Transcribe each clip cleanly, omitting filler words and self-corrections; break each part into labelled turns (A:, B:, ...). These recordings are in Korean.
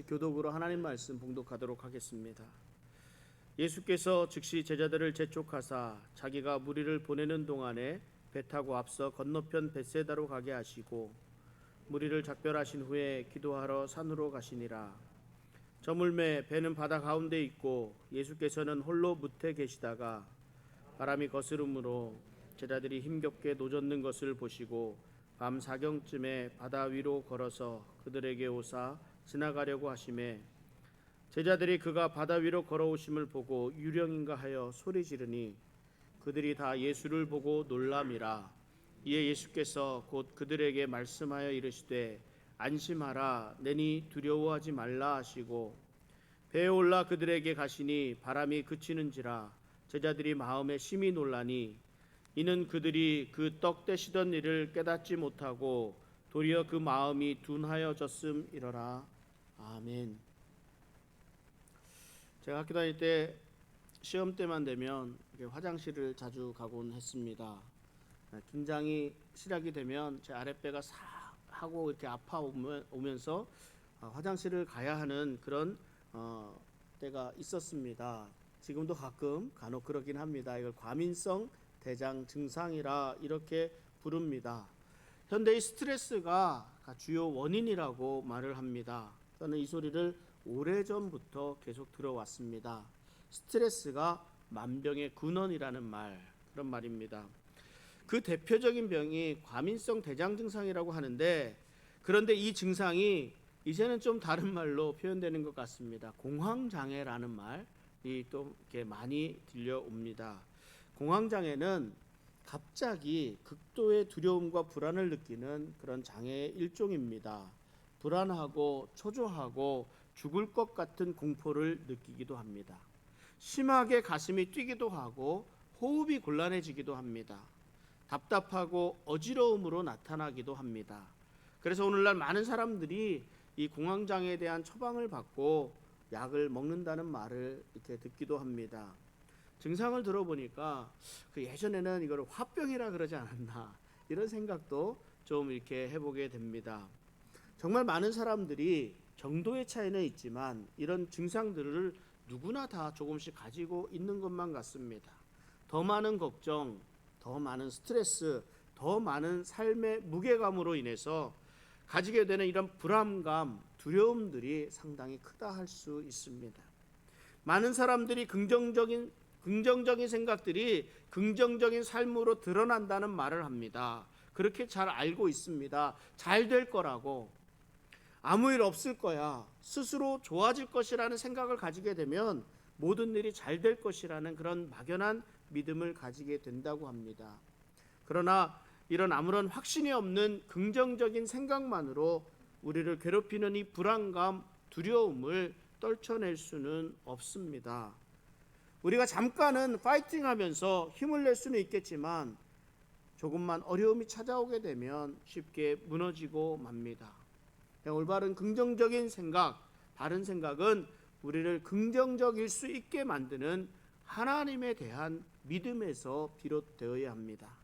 A: 교독으로 하나님 말씀 봉독하도록 하겠습니다. 예수께서 즉시 제자들을 재촉하사 자기가 무리를 보내는 동안에 배 타고 앞서 건너편 벳세다로 가게 하시고 무리를 작별하신 후에 기도하러 산으로 가시니라. 저물매 배는 바다 가운데 있고 예수께서는 홀로 무태 계시다가 바람이 거스름으로 제자들이 힘겹게 노젓는 것을 보시고 밤 사경쯤에 바다 위로 걸어서 그들에게 오사 지나가려고 하심에 제자들이 그가 바다 위로 걸어오심을 보고 유령인가 하여 소리 지르니 그들이 다 예수를 보고 놀람이라. 이에 예수께서 곧 그들에게 말씀하여 이르시되 안심하라 내니 두려워하지 말라 하시고 배에 올라 그들에게 가시니 바람이 그치는지라 제자들이 마음에 심히 놀라니 이는 그들이 그 떡 떼시던 일을 깨닫지 못하고 도리어 그 마음이 둔하여졌음이러라. 아멘. 제가 학교 다닐 때 시험 때만 되면 화장실을 자주 가곤 했습니다. 긴장이 시작이 되면 제 아랫배가 싹 하고 이렇게 아파오면서 화장실을 가야 하는 그런 때가 있었습니다. 지금도 가끔 간혹 그러긴 합니다. 이걸 과민성 대장 증상이라 이렇게 부릅니다. 현대의 스트레스가 주요 원인이라고 말을 합니다. 저는 이 소리를 오래전부터 계속 들어왔습니다. 스트레스가 만병의 근원이라는 그런 말입니다. 그 대표적인 병이 과민성 대장 증상이라고 하는데, 그런데 이 증상이 이제는 좀 다른 말로 표현되는 것 같습니다. 공황장애라는 말이 또 이렇게 많이 들려옵니다. 공황장애는 갑자기 극도의 두려움과 불안을 느끼는 그런 장애의 일종입니다. 불안하고 초조하고 죽을 것 같은 공포를 느끼기도 합니다. 심하게 가슴이 뛰기도 하고 호흡이 곤란해지기도 합니다. 답답하고 어지러움으로 나타나기도 합니다. 그래서 오늘날 많은 사람들이 이 공황장애에 대한 처방을 받고 약을 먹는다는 말을 이렇게 듣기도 합니다. 증상을 들어보니까 예전에는 이걸 화병이라 그러지 않았나 이런 생각도 좀 이렇게 해보게 됩니다. 정말 많은 사람들이 정도의 차이는 있지만 이런 증상들을 누구나 다 조금씩 가지고 있는 것만 같습니다. 더 많은 걱정, 더 많은 스트레스, 더 많은 삶의 무게감으로 인해서 가지게 되는 이런 불안감, 두려움들이 상당히 크다 할 수 있습니다. 많은 사람들이 긍정적인 생각들이 긍정적인 삶으로 드러난다는 말을 합니다. 그렇게 잘 알고 있습니다. 잘 될 거라고, 아무 일 없을 거야, 스스로 좋아질 것이라는 생각을 가지게 되면 모든 일이 잘 될 것이라는 그런 막연한 믿음을 가지게 된다고 합니다. 그러나 이런 아무런 확신이 없는 긍정적인 생각만으로 우리를 괴롭히는 이 불안감, 두려움을 떨쳐낼 수는 없습니다. 우리가 잠깐은 파이팅하면서 힘을 낼 수는 있겠지만 조금만 어려움이 찾아오게 되면 쉽게 무너지고 맙니다. 올바른 긍정적인 생각, 바른 생각은 우리를 긍정적일 수 있게 만드는 하나님에 대한 믿음에서 비롯되어야 합니다.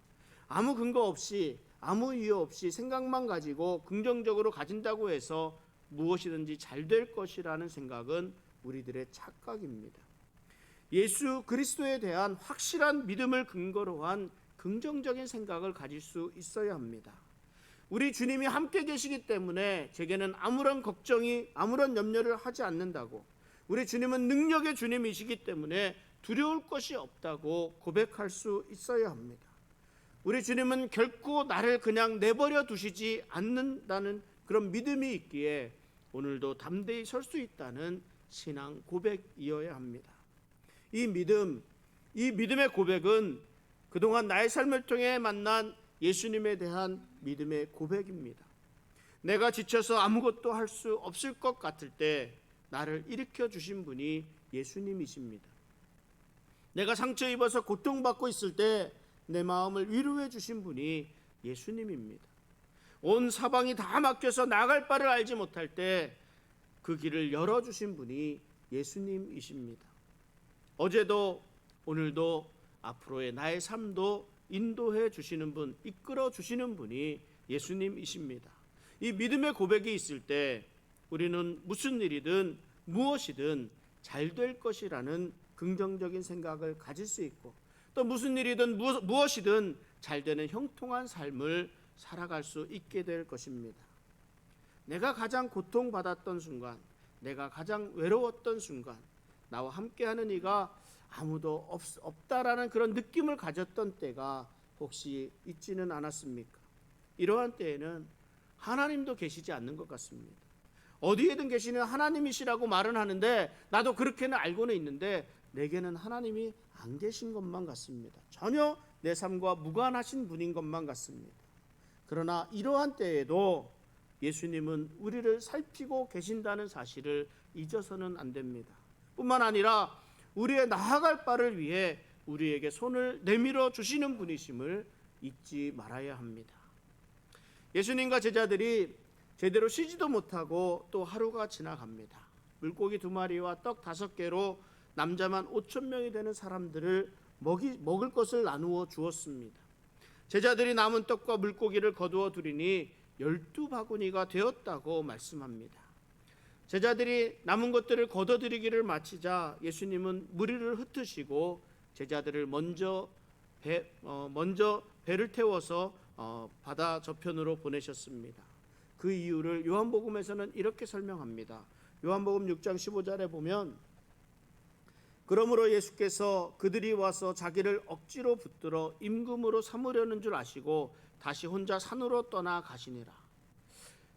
A: 아무 근거 없이, 아무 이유 없이 생각만 가지고 긍정적으로 가진다고 해서 무엇이든지 잘 될 것이라는 생각은 우리들의 착각입니다. 예수 그리스도에 대한 확실한 믿음을 근거로 한 긍정적인 생각을 가질 수 있어야 합니다. 우리 주님이 함께 계시기 때문에 제게는 아무런 걱정이, 아무런 염려를 하지 않는다고, 우리 주님은 능력의 주님이시기 때문에 두려울 것이 없다고 고백할 수 있어야 합니다. 우리 주님은 결코 나를 그냥 내버려 두시지 않는다는 그런 믿음이 있기에 오늘도 담대히 설 수 있다는 신앙 고백이어야 합니다. 이 믿음, 이 믿음의 고백은 그동안 나의 삶을 통해 만난 예수님에 대한 믿음의 고백입니다. 내가 지쳐서 아무것도 할 수 없을 것 같을 때 나를 일으켜 주신 분이 예수님이십니다. 내가 상처 입어서 고통받고 있을 때 내 마음을 위로해 주신 분이 예수님입니다. 온 사방이 다 막혀서 나갈 바를 알지 못할 때 그 길을 열어주신 분이 예수님이십니다. 어제도 오늘도 앞으로의 나의 삶도 인도해 주시는 분, 이끌어 주시는 분이 예수님이십니다. 이 믿음의 고백이 있을 때 우리는 무슨 일이든 무엇이든 잘 될 것이라는 긍정적인 생각을 가질 수 있고, 또 무슨 일이든 무엇이든 잘 되는 형통한 삶을 살아갈 수 있게 될 것입니다. 내가 가장 고통받았던 순간, 내가 가장 외로웠던 순간, 나와 함께하는 이가 아무도 없다라는 그런 느낌을 가졌던 때가 혹시 있지는 않았습니까? 이러한 때에는 하나님도 계시지 않는 것 같습니다. 어디에든 계시는 하나님이시라고 말은 하는데, 나도 그렇게는 알고는 있는데 내게는 하나님이 안 계신 것만 같습니다. 전혀 내 삶과 무관하신 분인 것만 같습니다. 그러나 이러한 때에도 예수님은 우리를 살피고 계신다는 사실을 잊어서는 안 됩니다. 뿐만 아니라 우리의 나아갈 바를 위해 우리에게 손을 내밀어 주시는 분이심을 잊지 말아야 합니다. 예수님과 제자들이 제대로 쉬지도 못하고 또 하루가 지나갑니다. 물고기 2마리와 떡 5개로 남자만 5,000명이 되는 사람들을 먹을 것을 나누어 주었습니다. 제자들이 남은 떡과 물고기를 거두어 두리니 12바구니가 되었다고 말씀합니다. 제자들이 남은 것들을 거둬들이기를 마치자 예수님은 무리를 흩으시고 제자들을 먼저 배를 태워서 바다 저편으로 보내셨습니다. 그 이유를 요한복음에서는 이렇게 설명합니다. 요한복음 6장 15절에 보면, 그러므로 예수께서 그들이 와서 자기를 억지로 붙들어 임금으로 삼으려는 줄 아시고 다시 혼자 산으로 떠나 가시니라.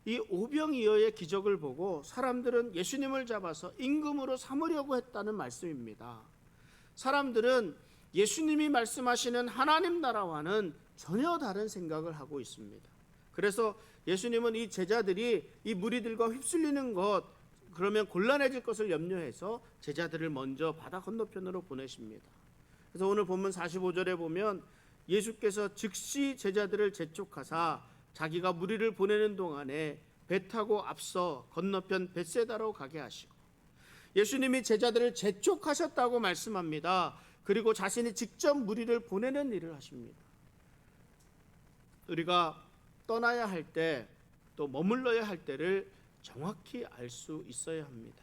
A: 이 오병이어의 기적을 보고 사람들은 예수님을 잡아서 임금으로 삼으려고 했다는 말씀입니다. 사람들은 예수님이 말씀하시는 하나님 나라와는 전혀 다른 생각을 하고 있습니다. 그래서 예수님은 이 제자들이 이 무리들과 휩쓸리는 것, 그러면 곤란해질 것을 염려해서 제자들을 먼저 바다 건너편으로 보내십니다. 그래서 오늘 본문 45절에 보면 예수께서 즉시 제자들을 재촉하사 자기가 무리를 보내는 동안에 배 타고 앞서 건너편 벳세다로 가게 하시고, 예수님이 제자들을 재촉하셨다고 말씀합니다. 그리고 자신이 직접 무리를 보내는 일을 하십니다. 우리가 떠나야 할 때, 또 머물러야 할 때를 정확히 알 수 있어야 합니다.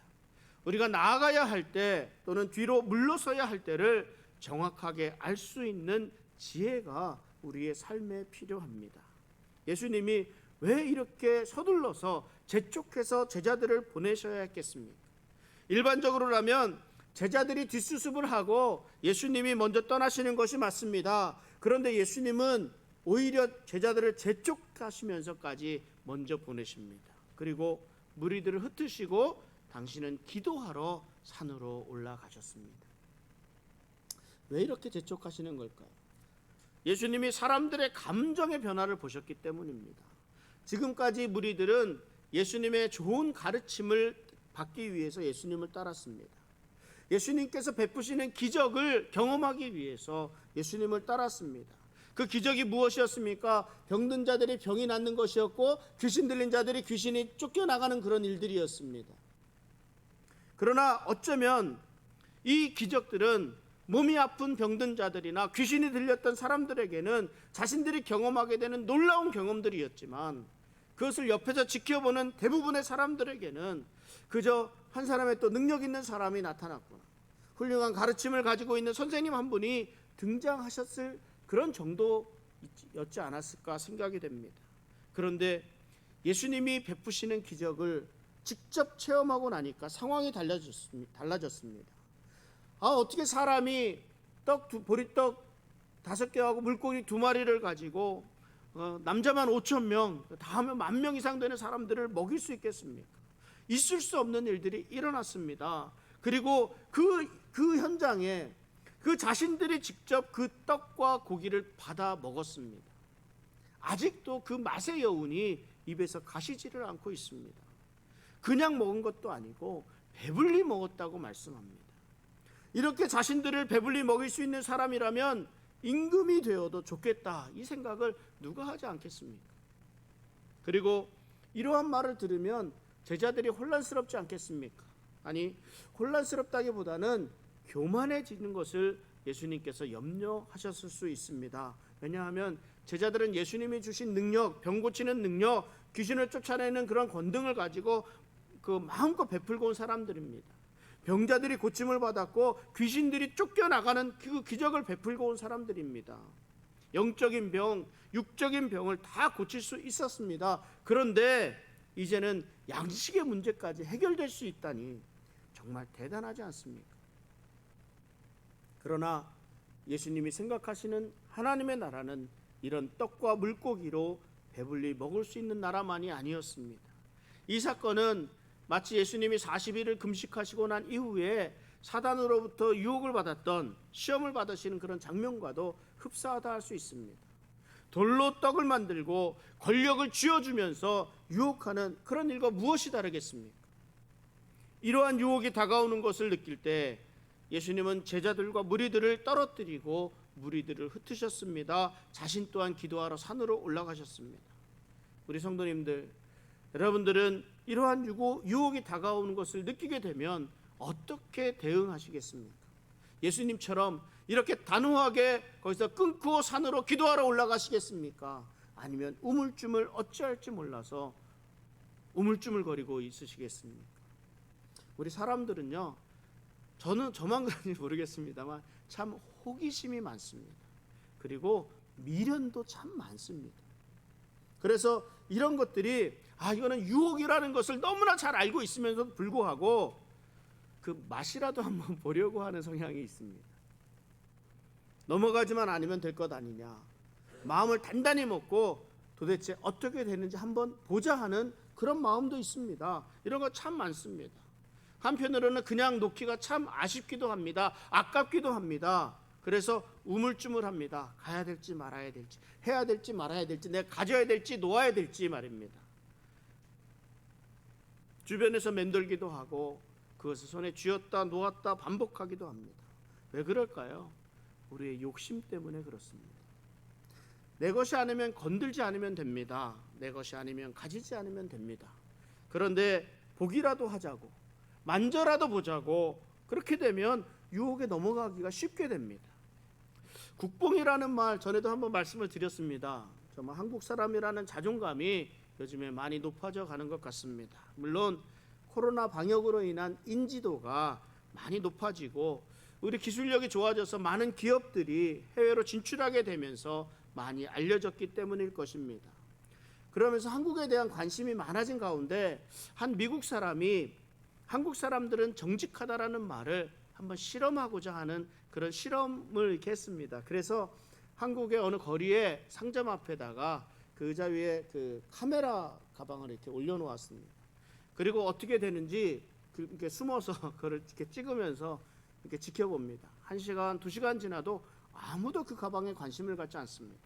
A: 우리가 나아가야 할 때, 또는 뒤로 물러서야 할 때를 정확하게 알 수 있는 지혜가 우리의 삶에 필요합니다. 예수님이 왜 이렇게 서둘러서 재촉해서 제자들을 보내셔야 했겠습니까? 일반적으로라면 제자들이 뒷수습을 하고 예수님이 먼저 떠나시는 것이 맞습니다. 그런데 예수님은 오히려 제자들을 재촉하시면서까지 먼저 보내십니다. 그리고 무리들을 흩으시고 당신은 기도하러 산으로 올라가셨습니다. 왜 이렇게 재촉하시는 걸까요? 예수님이 사람들의 감정의 변화를 보셨기 때문입니다. 지금까지 무리들은 예수님의 좋은 가르침을 받기 위해서 예수님을 따랐습니다. 예수님께서 베푸시는 기적을 경험하기 위해서 예수님을 따랐습니다. 그 기적이 무엇이었습니까? 병든 자들이 병이 낫는 것이었고, 귀신 들린 자들이 귀신이 쫓겨나가는 그런 일들이었습니다. 그러나 어쩌면 이 기적들은 몸이 아픈 병든 자들이나 귀신이 들렸던 사람들에게는 자신들이 경험하게 되는 놀라운 경험들이었지만, 그것을 옆에서 지켜보는 대부분의 사람들에게는 그저 한 사람의 또 능력 있는 사람이 나타났구나, 훌륭한 가르침을 가지고 있는 선생님 한 분이 등장하셨을 그런 정도였지 않았을까 생각이 됩니다. 그런데 예수님이 베푸시는 기적을 직접 체험하고 나니까 상황이 달라졌습니다. 어떻게 사람이 보리떡 5개하고 물고기 2마리를 가지고 남자만 5,000명, 다 하면 10,000명 이상 되는 사람들을 먹일 수 있겠습니까? 있을 수 없는 일들이 일어났습니다. 그리고 그 현장에 그 자신들이 직접 그 떡과 고기를 받아 먹었습니다. 아직도 그 맛의 여운이 입에서 가시지를 않고 있습니다. 그냥 먹은 것도 아니고 배불리 먹었다고 말씀합니다. 이렇게 자신들을 배불리 먹일 수 있는 사람이라면 임금이 되어도 좋겠다, 이 생각을 누가 하지 않겠습니까? 그리고 이러한 말을 들으면 제자들이 혼란스럽지 않겠습니까? 아니, 혼란스럽다기보다는 교만해지는 것을 예수님께서 염려하셨을 수 있습니다. 왜냐하면 제자들은 예수님이 주신 능력, 병 고치는 능력, 귀신을 쫓아내는 그런 권능을 가지고 그 마음껏 베풀고 온 사람들입니다. 병자들이 고침을 받았고 귀신들이 쫓겨나가는 그 기적을 베풀고 온 사람들입니다. 영적인 병, 육적인 병을 다 고칠 수 있었습니다. 그런데 이제는 양식의 문제까지 해결될 수 있다니 정말 대단하지 않습니까? 그러나 예수님이 생각하시는 하나님의 나라는 이런 떡과 물고기로 배불리 먹을 수 있는 나라만이 아니었습니다. 이 사건은 마치 예수님이 40일을 금식하시고 난 이후에 사단으로부터 유혹을 받았던, 시험을 받으시는 그런 장면과도 흡사하다 할 수 있습니다. 돌로 떡을 만들고 권력을 쥐어주면서 유혹하는 그런 일과 무엇이 다르겠습니까? 이러한 유혹이 다가오는 것을 느낄 때 예수님은 제자들과 무리들을 떨어뜨리고 무리들을 흩으셨습니다. 자신 또한 기도하러 산으로 올라가셨습니다. 우리 성도님들, 여러분들은 이러한 유혹이 다가오는 것을 느끼게 되면 어떻게 대응하시겠습니까? 예수님처럼 이렇게 단호하게 거기서 끊고 산으로 기도하러 올라가시겠습니까? 아니면 우물쭈물 어찌할지 몰라서 우물쭈물거리고 있으시겠습니까? 우리 사람들은요, 저만 그런지 모르겠습니다만 참 호기심이 많습니다. 그리고 미련도 참 많습니다. 그래서 이런 것들이 이거는 유혹이라는 것을 너무나 잘 알고 있으면서도 불구하고 그 맛이라도 한번 보려고 하는 성향이 있습니다. 넘어가지만 않으면 될 것 아니냐, 마음을 단단히 먹고 도대체 어떻게 되는지 한번 보자 하는 그런 마음도 있습니다. 이런 거 참 많습니다. 한편으로는 그냥 놓기가 참 아쉽기도 합니다. 아깝기도 합니다. 그래서 우물쭈물합니다. 가야 될지 말아야 될지, 해야 될지 말아야 될지, 내가 가져야 될지 놓아야 될지 말입니다. 주변에서 맴돌기도 하고 그것을 손에 쥐었다 놓았다 반복하기도 합니다. 왜 그럴까요? 우리의 욕심 때문에 그렇습니다. 내 것이 아니면 건들지 않으면 됩니다. 내 것이 아니면 가지지 않으면 됩니다. 그런데 보기라도 하자고, 만져라도 보자고, 그렇게 되면 유혹에 넘어가기가 쉽게 됩니다. 국뽕이라는 말 전에도 한번 말씀을 드렸습니다. 정말 한국 사람이라는 자존감이 요즘에 많이 높아져 가는 것 같습니다. 물론 코로나 방역으로 인한 인지도가 많이 높아지고 우리 기술력이 좋아져서 많은 기업들이 해외로 진출하게 되면서 많이 알려졌기 때문일 것입니다. 그러면서 한국에 대한 관심이 많아진 가운데 한 미국 사람이 한국 사람들은 정직하다라는 말을 한번 실험하고자 하는 그런 실험을 이렇게 했습니다. 그래서 한국의 어느 거리에 상점 앞에다가 그 의자 위에 그 카메라 가방을 이렇게 올려놓았습니다. 그리고 어떻게 되는지 이렇게 숨어서 그걸 이렇게 찍으면서 이렇게 지켜봅니다. 1시간, 2시간 지나도 아무도 그 가방에 관심을 갖지 않습니다.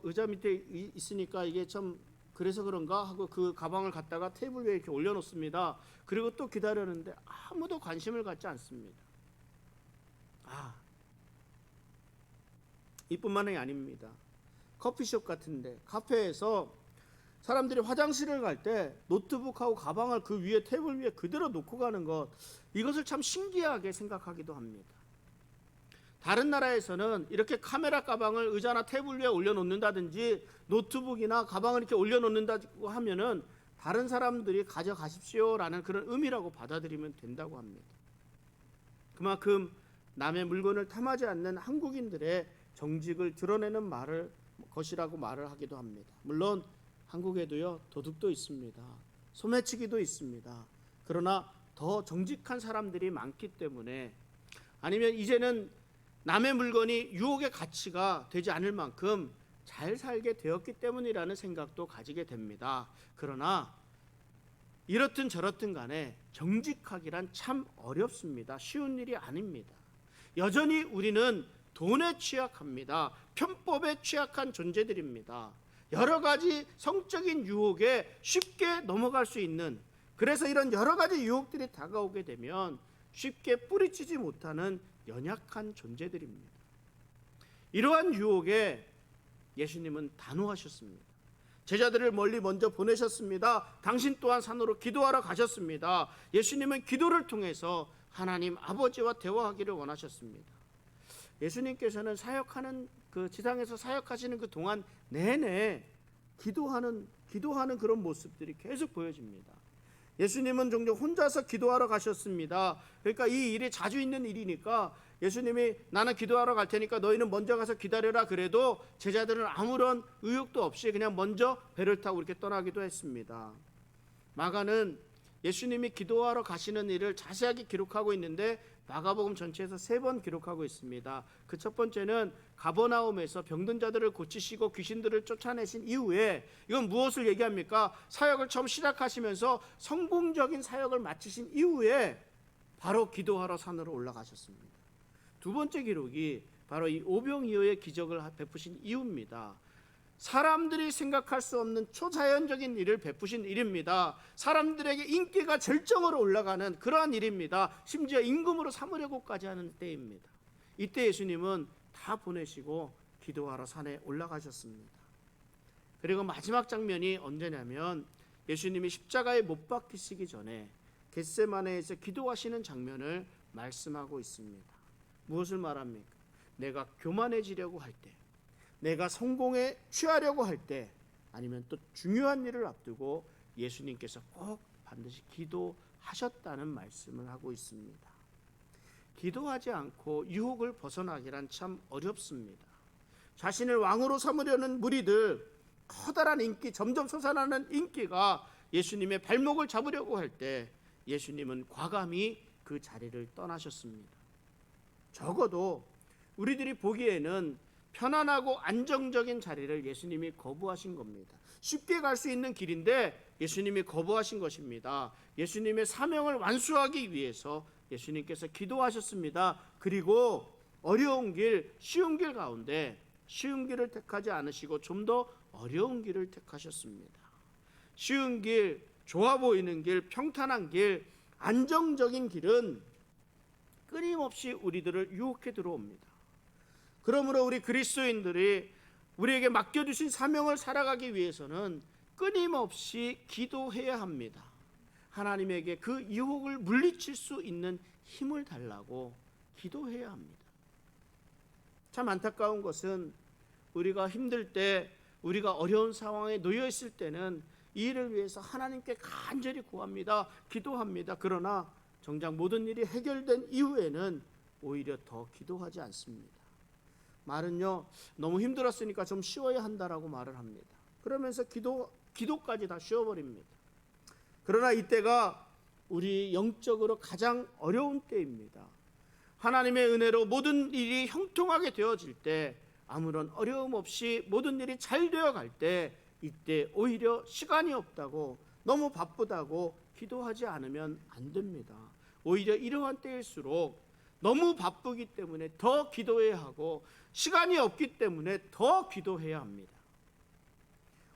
A: 의자 밑에 있으니까 이게 참 그래서 그런가 하고 그 가방을 갖다가 테이블 위에 이렇게 올려놓습니다. 그리고 또 기다렸는데 아무도 관심을 갖지 않습니다. 이뿐만이 아닙니다. 커피숍 같은데, 카페에서 사람들이 화장실을 갈 때 노트북하고 가방을 그 위에 테이블 위에 그대로 놓고 가는 것, 이것을 참 신기하게 생각하기도 합니다. 다른 나라에서는 이렇게 카메라 가방을 의자나 테이블 위에 올려놓는다든지 노트북이나 가방을 이렇게 올려놓는다고 하면은 다른 사람들이 가져가십시오라는 그런 의미라고 받아들이면 된다고 합니다. 그만큼 남의 물건을 탐하지 않는 한국인들의 정직을 드러내는 것이라고 말을 하기도 합니다. 물론 한국에도요, 도둑도 있습니다. 소매치기도 있습니다. 그러나 더 정직한 사람들이 많기 때문에, 아니면 이제는 남의 물건이 유혹의 가치가 되지 않을 만큼 잘 살게 되었기 때문이라는 생각도 가지게 됩니다. 그러나 이렇든 저렇든 간에 정직하기란 참 어렵습니다. 쉬운 일이 아닙니다. 여전히 우리는 돈에 취약합니다. 편법에 취약한 존재들입니다. 여러 가지 성적인 유혹에 쉽게 넘어갈 수 있는, 그래서 이런 여러 가지 유혹들이 다가오게 되면 쉽게 뿌리치지 못하는 연약한 존재들입니다. 이러한 유혹에 예수님은 단호하셨습니다. 제자들을 멀리 먼저 보내셨습니다. 당신 또한 산으로 기도하러 가셨습니다. 예수님은 기도를 통해서 하나님 아버지와 대화하기를 원하셨습니다. 예수님께서는 사역하는 그 지상에서 사역하시는 그 동안 내내 기도하는 그런 모습들이 계속 보여집니다. 예수님은 종종 혼자서 기도하러 가셨습니다. 그러니까 이 일이 자주 있는 일이니까 예수님이 나는 기도하러 갈 테니까 너희는 먼저 가서 기다려라 그래도 제자들은 아무런 의욕도 없이 그냥 먼저 배를 타고 이렇게 떠나기도 했습니다. 마가는 예수님이 기도하러 가시는 일을 자세하게 기록하고 있는데 마가복음 전체에서 3번 기록하고 있습니다. 그 첫 번째는 가버나움에서 병든 자들을 고치시고 귀신들을 쫓아내신 이후에, 이건 무엇을 얘기합니까? 사역을 처음 시작하시면서 성공적인 사역을 마치신 이후에 바로 기도하러 산으로 올라가셨습니다. 두 번째 기록이 바로 이 오병이어의 기적을 베푸신 이후입니다. 사람들이 생각할 수 없는 초자연적인 일을 베푸신 일입니다. 사람들에게 인기가 절정으로 올라가는 그러한 일입니다. 심지어 임금으로 삼으려고까지 하는 때입니다. 이때 예수님은 다 보내시고 기도하러 산에 올라가셨습니다. 그리고 마지막 장면이 언제냐면 예수님이 십자가에 못 박히시기 전에 겟세마네에서 기도하시는 장면을 말씀하고 있습니다. 무엇을 말합니까? 내가 교만해지려고 할 때, 내가 성공에 취하려고 할 때, 아니면 또 중요한 일을 앞두고 예수님께서 꼭 반드시 기도하셨다는 말씀을 하고 있습니다. 기도하지 않고 유혹을 벗어나기란 참 어렵습니다. 자신을 왕으로 삼으려는 무리들, 커다란 인기, 점점 솟아나는 인기가 예수님의 발목을 잡으려고 할 때 예수님은 과감히 그 자리를 떠나셨습니다. 적어도 우리들이 보기에는 편안하고 안정적인 자리를 예수님이 거부하신 겁니다. 쉽게 갈 수 있는 길인데 예수님이 거부하신 것입니다. 예수님의 사명을 완수하기 위해서 예수님께서 기도하셨습니다. 그리고 어려운 길, 쉬운 길 가운데 쉬운 길을 택하지 않으시고 좀 더 어려운 길을 택하셨습니다. 쉬운 길, 좋아 보이는 길, 평탄한 길, 안정적인 길은 끊임없이 우리들을 유혹해 들어옵니다. 그러므로 우리 그리스도인들이 우리에게 맡겨주신 사명을 살아가기 위해서는 끊임없이 기도해야 합니다. 하나님에게 그 유혹을 물리칠 수 있는 힘을 달라고 기도해야 합니다. 참 안타까운 것은 우리가 힘들 때, 우리가 어려운 상황에 놓여 있을 때는 이 일을 위해서 하나님께 간절히 구합니다. 기도합니다. 그러나 정작 모든 일이 해결된 이후에는 오히려 더 기도하지 않습니다. 말은요, 너무 힘들었으니까 좀 쉬어야 한다라고 말을 합니다. 그러면서 기도까지 다 쉬어버립니다. 그러나 이때가 우리 영적으로 가장 어려운 때입니다. 하나님의 은혜로 모든 일이 형통하게 되어질 때, 아무런 어려움 없이 모든 일이 잘 되어갈 때, 이때 오히려 시간이 없다고, 너무 바쁘다고 기도하지 않으면 안 됩니다. 오히려 이러한 때일수록 너무 바쁘기 때문에 더 기도해야 하고 시간이 없기 때문에 더 기도해야 합니다.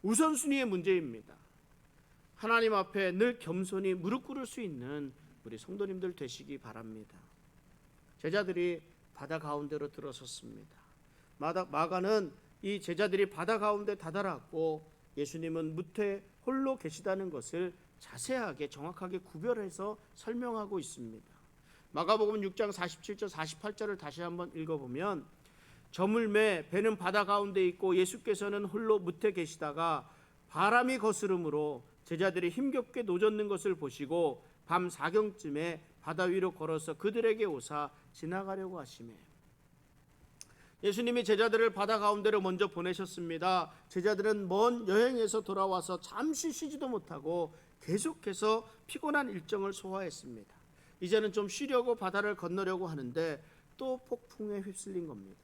A: 우선순위의 문제입니다. 하나님 앞에 늘 겸손히 무릎 꿇을 수 있는 우리 성도님들 되시기 바랍니다. 제자들이 바다 가운데로 들어섰습니다. 마가는 이 제자들이 바다 가운데 다다랐고 예수님은 무태 홀로 계시다는 것을 자세하게 정확하게 구별해서 설명하고 있습니다. 마가복음 6장 47절 48절을 다시 한번 읽어보면, 저물매 배는 바다 가운데 있고 예수께서는 홀로 무태 계시다가 바람이 거스름으로 제자들이 힘겹게 노젓는 것을 보시고 밤 4경쯤에 바다 위로 걸어서 그들에게 오사 지나가려고 하시매. 예수님이 제자들을 바다 가운데로 먼저 보내셨습니다. 제자들은 먼 여행에서 돌아와서 잠시 쉬지도 못하고 계속해서 피곤한 일정을 소화했습니다. 이제는 좀 쉬려고 바다를 건너려고 하는데 또 폭풍에 휩쓸린 겁니다.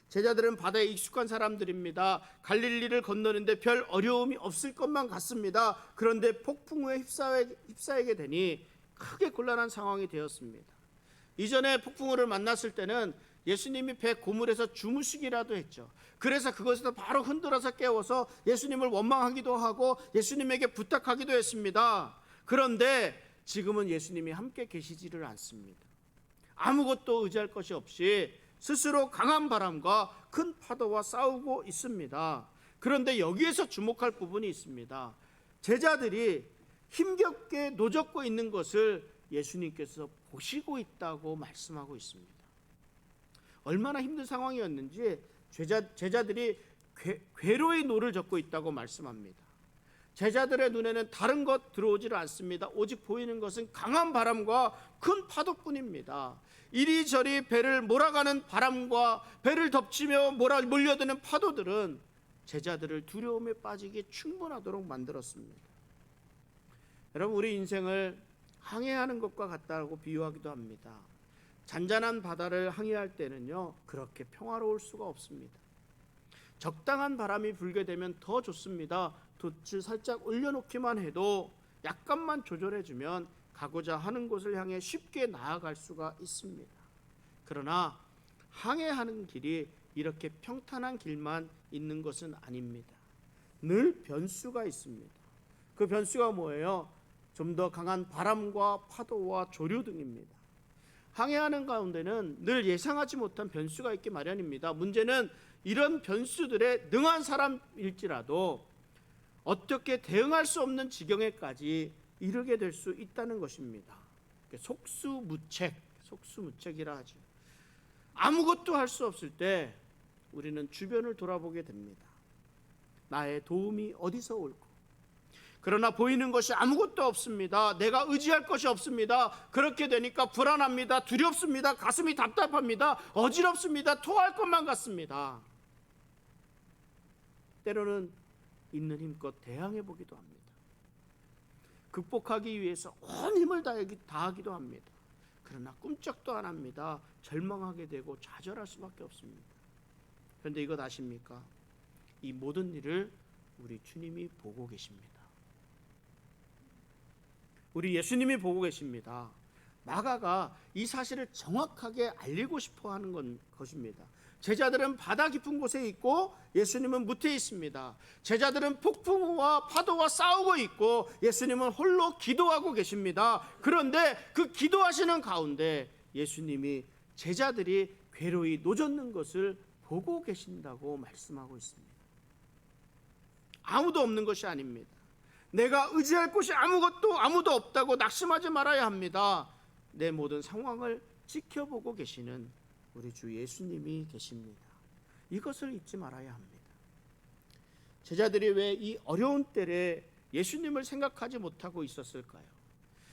A: 제자들은 바다에 익숙한 사람들입니다. 갈릴리를 건너는데 별 어려움이 없을 것만 같습니다. 그런데 폭풍우에 휩싸이게 되니 크게 곤란한 상황이 되었습니다. 이전에 폭풍우를 만났을 때는 예수님이 배 고물에서 주무시기라도 했죠. 그래서 그것에서 바로 흔들어서 깨워서 예수님을 원망하기도 하고 예수님에게 부탁하기도 했습니다. 그런데 지금은 예수님이 함께 계시지를 않습니다. 아무것도 의지할 것이 없이 스스로 강한 바람과 큰 파도와 싸우고 있습니다. 그런데 여기에서 주목할 부분이 있습니다. 제자들이 힘겹게 노젓고 있는 것을 예수님께서 보시고 있다고 말씀하고 있습니다. 얼마나 힘든 상황이었는지 제자들이 괴로이 노를 젓고 있다고 말씀합니다. 제자들의 눈에는 다른 것 들어오지를 않습니다. 오직 보이는 것은 강한 바람과 큰 파도뿐입니다. 이리저리 배를 몰아가는 바람과 배를 덮치며 몰려드는 파도들은 제자들을 두려움에 빠지게 충분하도록 만들었습니다. 여러분, 우리 인생을 항해하는 것과 같다고 비유하기도 합니다. 잔잔한 바다를 항해할 때는요, 그렇게 평화로울 수가 없습니다. 적당한 바람이 불게 되면 더 좋습니다. 돛을 살짝 올려놓기만 해도 약간만 조절해주면 가고자 하는 곳을 향해 쉽게 나아갈 수가 있습니다. 그러나 항해하는 길이 이렇게 평탄한 길만 있는 것은 아닙니다. 늘 변수가 있습니다. 그 변수가 뭐예요? 좀 더 강한 바람과 파도와 조류 등입니다. 항해하는 가운데는 늘 예상하지 못한 변수가 있기 마련입니다. 문제는 이런 변수들에 능한 사람일지라도 어떻게 대응할 수 없는 지경에까지 이르게 될 수 있다는 것입니다. 속수무책이라 하죠. 아무것도 할 수 없을 때 우리는 주변을 돌아보게 됩니다. 나의 도움이 어디서 올까? 그러나 보이는 것이 아무것도 없습니다. 내가 의지할 것이 없습니다. 그렇게 되니까 불안합니다. 두렵습니다. 가슴이 답답합니다. 어지럽습니다. 토할 것만 같습니다. 때로는 있는 힘껏 대항해 보기도 합니다. 극복하기 위해서 온 힘을 다하기도 합니다. 그러나 꿈쩍도 안 합니다. 절망하게 되고 좌절할 수밖에 없습니다. 그런데 이것 아십니까? 이 모든 일을 우리 주님이 보고 계십니다. 우리 예수님이 보고 계십니다. 마가가 이 사실을 정확하게 알리고 싶어 하는 것입니다. 제자들은 바다 깊은 곳에 있고 예수님은 무태에 있습니다. 제자들은 폭풍우와 파도와 싸우고 있고 예수님은 홀로 기도하고 계십니다. 그런데 그 기도하시는 가운데 예수님이 제자들이 괴로이 노젓는 것을 보고 계신다고 말씀하고 있습니다. 아무도 없는 것이 아닙니다. 내가 의지할 곳이 아무도 없다고 낙심하지 말아야 합니다. 내 모든 상황을 지켜보고 계시는 우리 주 예수님이 계십니다. 이것을 잊지 말아야 합니다. 제자들이 왜 이 어려운 때에 예수님을 생각하지 못하고 있었을까요?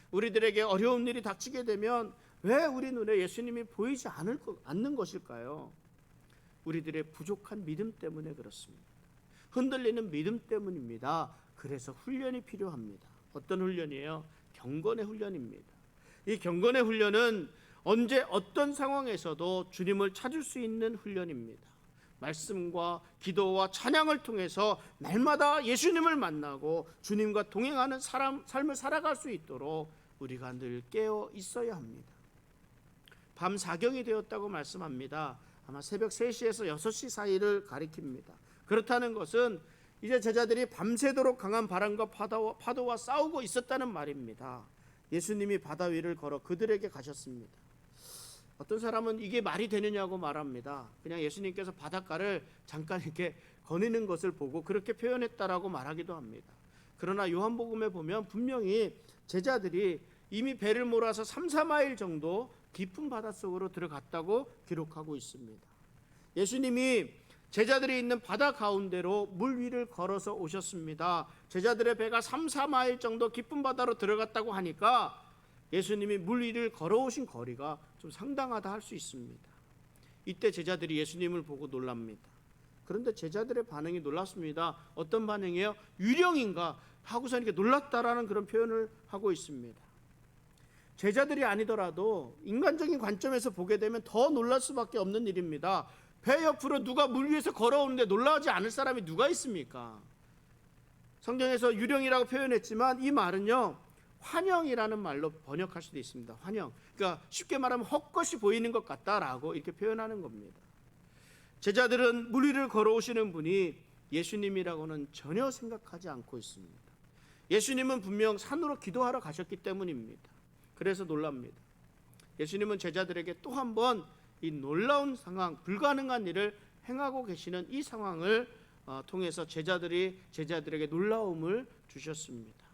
A: 우리들에게 어려운 일이 닥치게 되면 왜 우리 눈에 예수님이 보이지 않는 것일까요? 우리들의 부족한 믿음 때문에 그렇습니다. 흔들리는 믿음 때문입니다. 그래서 훈련이 필요합니다. 어떤 훈련이에요? 경건의 훈련입니다. 이 경건의 훈련은 언제 어떤 상황에서도 주님을 찾을 수 있는 훈련입니다. 말씀과 기도와 찬양을 통해서 날마다 예수님을 만나고 주님과 동행하는 삶을 살아갈 수 있도록 우리가 늘 깨어 있어야 합니다. 밤 사경이 되었다고 말씀합니다. 아마 새벽 3시에서 6시 사이를 가리킵니다. 그렇다는 것은 이제 제자들이 밤새도록 강한 바람과 파도와 싸우고 있었다는 말입니다. 예수님이 바다 위를 걸어 그들에게 가셨습니다. 어떤 사람은 이게 말이 되느냐고 말합니다. 그냥 예수님께서 바닷가를 잠깐 이렇게 거니는 것을 보고 그렇게 표현했다라고 말하기도 합니다. 그러나 요한복음에 보면 분명히 제자들이 이미 배를 몰아서 3-4마일 정도 깊은 바닷속으로 들어갔다고 기록하고 있습니다. 예수님이 제자들이 있는 바다 가운데로 물 위를 걸어서 오셨습니다. 제자들의 배가 3-4마일 정도 깊은 바다로 들어갔다고 하니까 예수님이 물 위를 걸어오신 거리가 좀 상당하다 할 수 있습니다. 이때 제자들이 예수님을 보고 놀랍니다. 그런데 제자들의 반응이 놀랍습니다. 어떤 반응이에요? 유령인가 하고서 이렇게 놀랐다라는 그런 표현을 하고 있습니다. 제자들이 아니더라도 인간적인 관점에서 보게 되면 더 놀랄 수밖에 없는 일입니다. 배 옆으로 누가 물 위에서 걸어오는데 놀라지 않을 사람이 누가 있습니까? 성경에서 유령이라고 표현했지만 이 말은요, 환영이라는 말로 번역할 수도 있습니다. 환영. 그러니까 쉽게 말하면 헛것이 보이는 것 같다라고 이렇게 표현하는 겁니다. 제자들은 물 위를 걸어오시는 분이 예수님이라고는 전혀 생각하지 않고 있습니다. 예수님은 분명 산으로 기도하러 가셨기 때문입니다. 그래서 놀랍니다. 예수님은 제자들에게 또 한 번 이 놀라운 상황, 불가능한 일을 행하고 계시는 이 상황을 통해서 제자들에게 놀라움을 주셨습니다.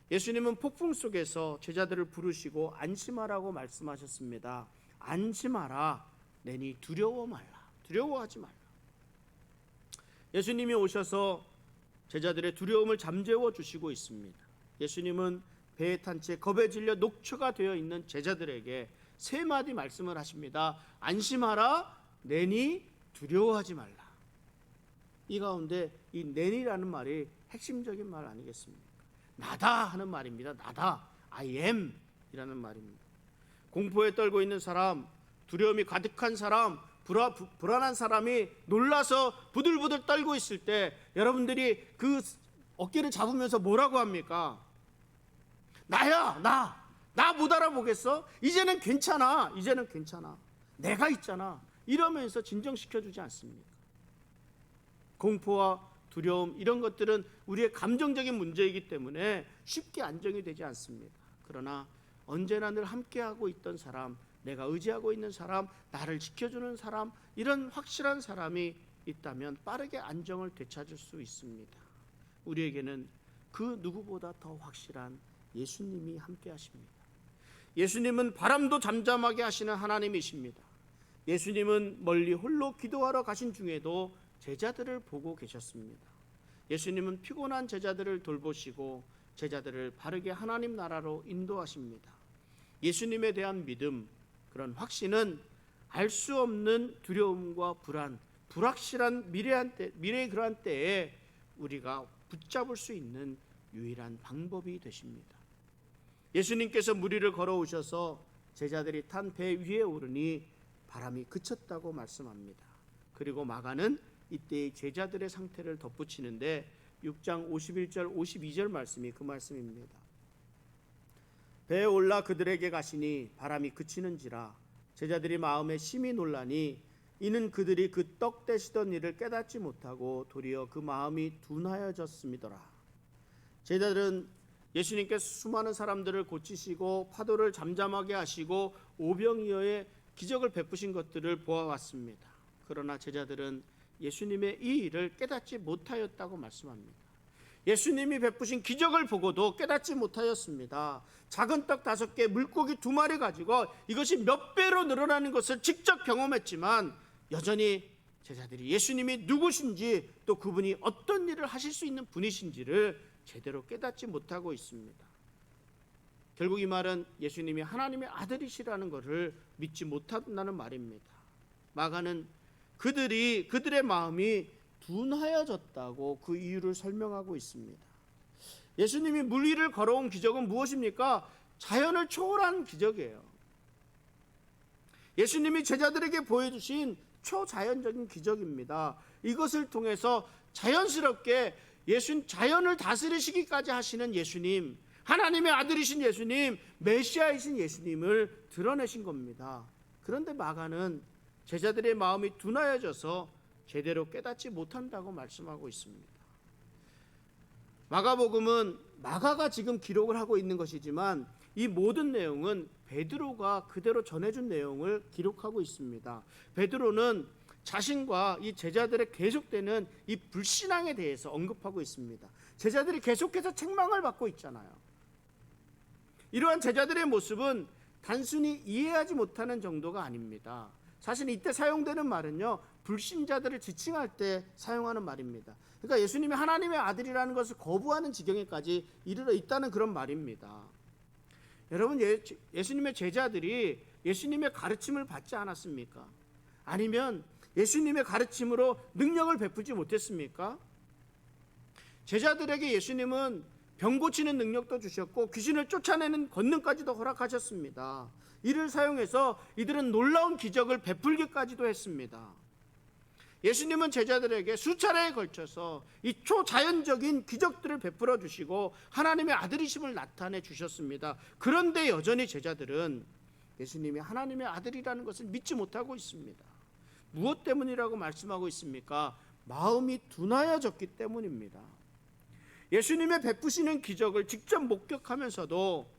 A: 예수님은 폭풍 속에서 제자들을 부르시고 안심하라고 말씀하셨습니다. 안심하라, 내니 두려워하지 말라. 예수님이 오셔서 제자들의 두려움을 잠재워 주시고 있습니다. 예수님은 배에 탄 채 겁에 질려 녹초가 되어 있는 제자들에게 세 마디 말씀을 하십니다. 안심하라, 내니 두려워하지 말라. 이 가운데 이 내니라는 말이 핵심적인 말 아니겠습니까? 나다 하는 말입니다. 나다, I am 이라는 말입니다. 공포에 떨고 있는 사람, 두려움이 가득한 사람, 불안한 사람이 놀라서 부들부들 떨고 있을 때 여러분들이 그 어깨를 잡으면서 뭐라고 합니까? 나야, 나 못 알아보겠어? 이제는 괜찮아, 이제는 괜찮아, 내가 있잖아, 이러면서 진정시켜주지 않습니까? 공포와 두려움, 이런 것들은 우리의 감정적인 문제이기 때문에 쉽게 안정이 되지 않습니다. 그러나 언제나 늘 함께하고 있던 사람, 내가 의지하고 있는 사람, 나를 지켜주는 사람, 이런 확실한 사람이 있다면 빠르게 안정을 되찾을 수 있습니다. 우리에게는 그 누구보다 더 확실한 예수님이 함께 하십니다. 예수님은 바람도 잠잠하게 하시는 하나님이십니다. 예수님은 멀리 홀로 기도하러 가신 중에도 제자들을 보고 계셨습니다. 예수님은 피곤한 제자들을 돌보시고 제자들을 바르게 하나님 나라로 인도하십니다. 예수님에 대한 믿음, 그런 확신은 알 수 없는 두려움과 불안, 불확실한 미래의 그러한 때에 우리가 붙잡을 수 있는 유일한 방법이 되십니다. 예수님께서 무리를 걸어오셔서 제자들이 탄 배 위에 오르니 바람이 그쳤다고 말씀합니다. 그리고 마가는 이때의 제자들의 상태를 덧붙이는데 6장 51절 52절 말씀이 그 말씀입니다. 배에 올라 그들에게 가시니 바람이 그치는지라 제자들이 마음에 심히 놀라니 이는 그들이 그 떡 떼시던 일을 깨닫지 못하고 도리어 그 마음이 둔하여졌음이더라. 제자들은 예수님께서 수많은 사람들을 고치시고 파도를 잠잠하게 하시고 오병이어의 기적을 베푸신 것들을 보아왔습니다. 그러나 제자들은 예수님의 이 일을 깨닫지 못하였다고 말씀합니다. 예수님이 베푸신 기적을 보고도 깨닫지 못하였습니다. 작은 떡 5개, 물고기 2마리 가지고 이것이 몇 배로 늘어나는 것을 직접 경험했지만 여전히 제자들이 예수님이 누구신지 또 그분이 어떤 일을 하실 수 있는 분이신지를 제대로 깨닫지 못하고 있습니다. 결국 이 말은 예수님이 하나님의 아들이시라는 것을 믿지 못한다는 말입니다. 마가는 그들의 마음이 둔하여졌다고 그 이유를 설명하고 있습니다. 예수님이 물 위를 걸어온 기적은 무엇입니까? 자연을 초월한 기적이에요. 예수님이 제자들에게 보여주신 초자연적인 기적입니다. 이것을 통해서 자연스럽게 자연을 다스리시기까지 하시는 예수님, 하나님의 아들이신 예수님, 메시아이신 예수님을 드러내신 겁니다. 그런데 마가는 제자들의 마음이 둔하여져서 제대로 깨닫지 못한다고 말씀하고 있습니다. 마가복음은 마가가 지금 기록을 하고 있는 것이지만 이 모든 내용은 베드로가 그대로 전해준 내용을 기록하고 있습니다. 베드로는 자신과 이 제자들의 계속되는 이 불신앙에 대해서 언급하고 있습니다. 제자들이 계속해서 책망을 받고 있잖아요. 이러한 제자들의 모습은 단순히 이해하지 못하는 정도가 아닙니다. 사실 이때 사용되는 말은요, 불신자들을 지칭할 때 사용하는 말입니다. 그러니까 예수님이 하나님의 아들이라는 것을 거부하는 지경에까지 이르러 있다는 그런 말입니다. 여러분, 예수님의 제자들이 예수님의 가르침을 받지 않았습니까? 아니면 예수님의 가르침으로 능력을 베푸지 못했습니까? 제자들에게 예수님은 병 고치는 능력도 주셨고 귀신을 쫓아내는 권능까지도 허락하셨습니다. 이를 사용해서 이들은 놀라운 기적을 베풀기까지도 했습니다. 예수님은 제자들에게 수차례에 걸쳐서 이 초자연적인 기적들을 베풀어 주시고 하나님의 아들이심을 나타내 주셨습니다. 그런데 여전히 제자들은 예수님이 하나님의 아들이라는 것을 믿지 못하고 있습니다. 무엇 때문이라고 말씀하고 있습니까? 마음이 둔하여졌기 때문입니다. 예수님의 베푸시는 기적을 직접 목격하면서도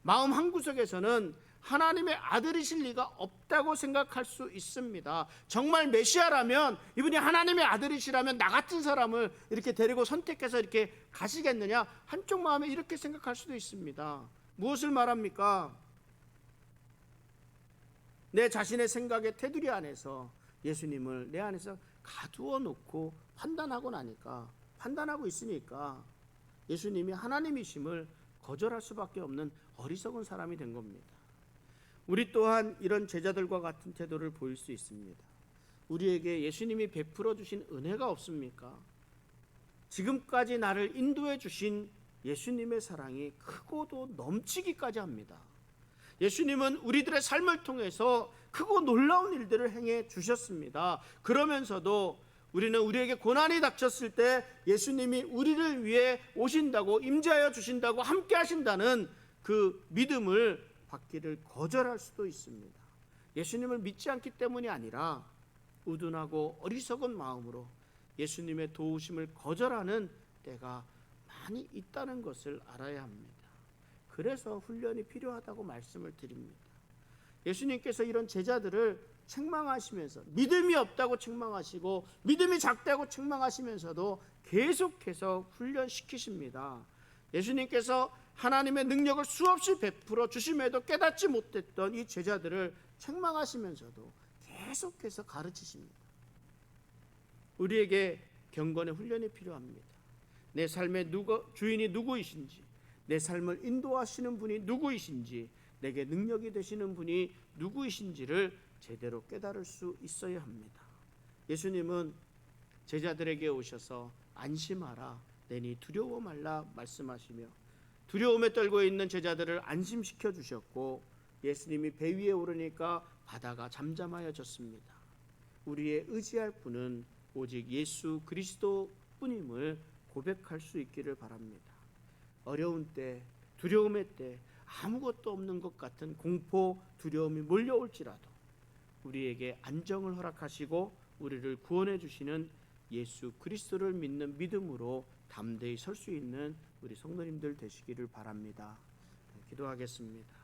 A: 마음 한구석에서는 하나님의 아들이실 리가 없다고 생각할 수 있습니다. 정말 메시아라면, 이분이 하나님의 아들이시라면 나 같은 사람을 이렇게 데리고 선택해서 이렇게 가시겠느냐, 한쪽 마음에 이렇게 생각할 수도 있습니다. 무엇을 말합니까? 내 자신의 생각의 테두리 안에서 예수님을 내 안에서 가두어 놓고 판단하고 나니까 판단하고 있으니까 예수님이 하나님이심을 거절할 수밖에 없는 어리석은 사람이 된 겁니다. 우리 또한 이런 제자들과 같은 태도를 보일 수 있습니다. 우리에게 예수님이 베풀어 주신 은혜가 없습니까? 지금까지 나를 인도해 주신 예수님의 사랑이 크고도 넘치기까지 합니다. 예수님은 우리들의 삶을 통해서 크고 놀라운 일들을 행해 주셨습니다. 그러면서도 우리는 우리에게 고난이 닥쳤을 때 예수님이 우리를 위해 오신다고, 임재하여 주신다고, 함께 하신다는 그 믿음을 받기를 거절할 수도 있습니다. 예수님을 믿지 않기 때문이 아니라 우둔하고 어리석은 마음으로 예수님의 도우심을 거절하는 때가 많이 있다는 것을 알아야 합니다. 그래서 훈련이 필요하다고 말씀을 드립니다. 예수님께서 이런 제자들을 책망하시면서, 믿음이 없다고 책망하시고 믿음이 작다고 책망하시면서도 계속해서 훈련시키십니다. 예수님께서 하나님의 능력을 수없이 베풀어 주심에도 깨닫지 못했던 이 제자들을 책망하시면서도 계속해서 가르치십니다. 우리에게 경건의 훈련이 필요합니다. 내 삶의 주인이 누구이신지, 내 삶을 인도하시는 분이 누구이신지, 내게 능력이 되시는 분이 누구이신지를 제대로 깨달을 수 있어야 합니다. 예수님은 제자들에게 오셔서 안심하라, 내니 두려워 말라 말씀하시며 두려움에 떨고 있는 제자들을 안심시켜 주셨고, 예수님이 배 위에 오르니까 바다가 잠잠하여졌습니다. 우리의 의지할 분은 오직 예수 그리스도뿐임을 고백할 수 있기를 바랍니다. 어려운 때, 두려움의 때, 아무것도 없는 것 같은 공포, 두려움이 몰려올지라도 우리에게 안정을 허락하시고 우리를 구원해 주시는 예수 그리스도를 믿는 믿음으로 담대히 설 수 있는 우리 성도님들 되시기를 바랍니다. 기도하겠습니다.